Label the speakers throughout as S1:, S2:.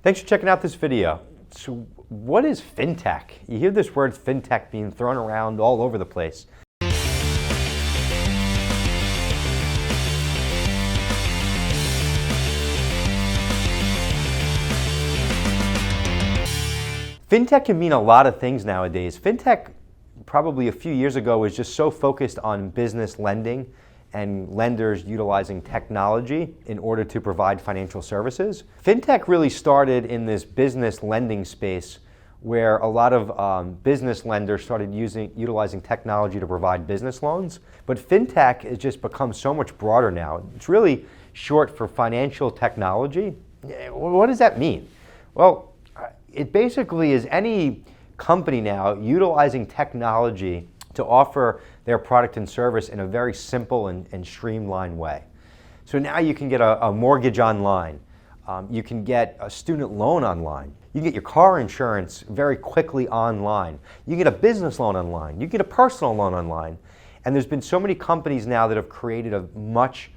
S1: Thanks for checking out this video. So what is fintech? You hear this word fintech being thrown around all over the place. Fintech can mean a lot of things nowadays. Fintech probably a few years ago was just so focused on business lending and lenders utilizing technology in order to provide financial services. Fintech really started in this business lending space where a lot of business lenders started utilizing technology to provide business loans. But fintech has just become so much broader now. It's really short for financial technology. What does that mean? Well, it basically is any company now utilizing technology to offer their product and service in a very simple and streamlined way. So now you can get a mortgage online. You can get a student loan online. You can get your car insurance very quickly online. You can get a business loan online. You can get a personal loan online. And there's been so many companies now that have created a much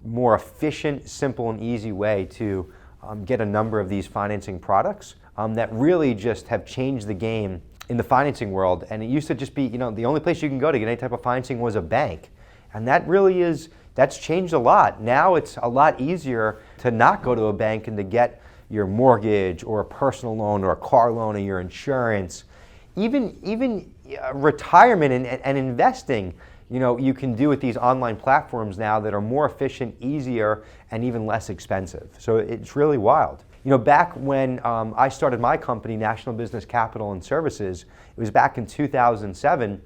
S1: more efficient, simple, and easy way to get a number of these financing products that really just have changed the game in the financing world. And it used to just be, the only place you can go to get any type of financing was a bank. And that's changed a lot. Now it's a lot easier to not go to a bank and to get your mortgage or a personal loan or a car loan or your insurance. Even retirement and investing, you can do with these online platforms now that are more efficient, easier, and even less expensive. So it's really wild. Back when I started my company, National Business Capital and Services, it was back in 2007,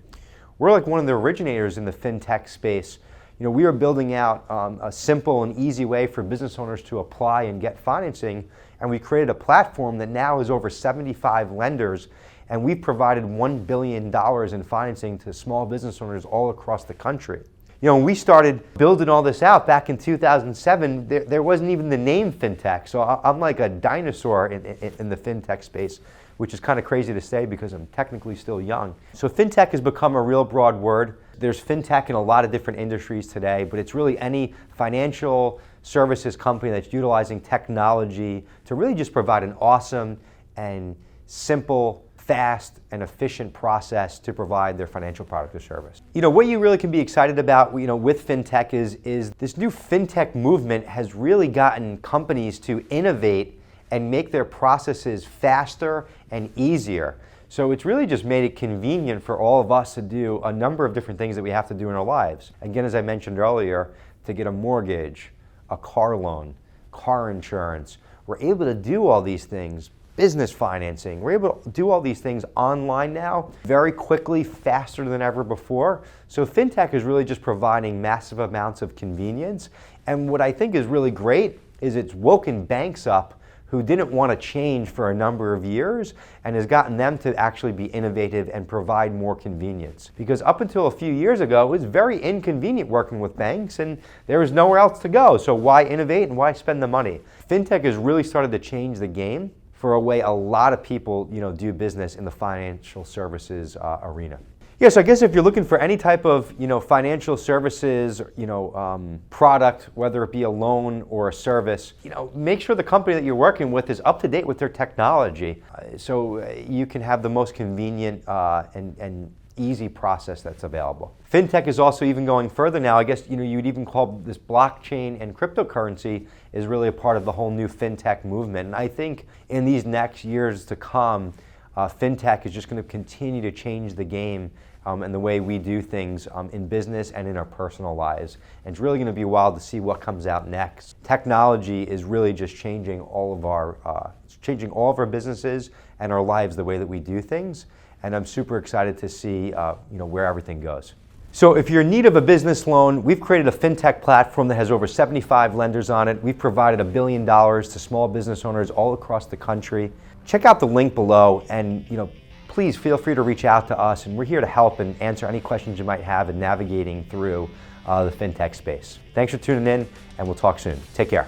S1: we're like one of the originators in the fintech space. We were building out a simple and easy way for business owners to apply and get financing, and we created a platform that now is over 75 lenders, and we've provided $1 billion in financing to small business owners all across the country. When we started building all this out back in 2007, there wasn't even the name fintech. So I'm like a dinosaur in the fintech space, which is kind of crazy to say because I'm technically still young. So fintech has become a real broad word. There's fintech in a lot of different industries today, but it's really any financial services company that's utilizing technology to really just provide an awesome and simple, fast and efficient process to provide their financial product or service. What you really can be excited about, with fintech is this new fintech movement has really gotten companies to innovate and make their processes faster and easier. So it's really just made it convenient for all of us to do a number of different things that we have to do in our lives. Again, as I mentioned earlier, to get a mortgage, a car loan, car insurance, we're able to do all these things. Business financing. We're able to do all these things online now very quickly, faster than ever before. So fintech is really just providing massive amounts of convenience. And what I think is really great is it's woken banks up who didn't want to change for a number of years and has gotten them to actually be innovative and provide more convenience. Because up until a few years ago, it was very inconvenient working with banks and there was nowhere else to go. So why innovate and why spend the money? Fintech has really started to change the game for a way a lot of people, do business in the financial services arena. So I guess if you're looking for any type of, financial services, product, whether it be a loan or a service, make sure the company that you're working with is up to date with their technology, so you can have the most convenient and easy process that's available. Fintech is also even going further now. I guess you'd even call this blockchain and cryptocurrency is really a part of the whole new fintech movement. And I think in these next years to come, fintech is just going to continue to change the game and the way we do things in business and in our personal lives. And it's really going to be wild to see what comes out next. Technology is really just changing all of our businesses and our lives the way that we do things. And I'm super excited to see where everything goes. So if you're in need of a business loan, we've created a fintech platform that has over 75 lenders on it. We've provided $1 billion to small business owners all across the country. Check out the link below and please feel free to reach out to us, and we're here to help and answer any questions you might have in navigating through the fintech space. Thanks for tuning in, and we'll talk soon. Take care.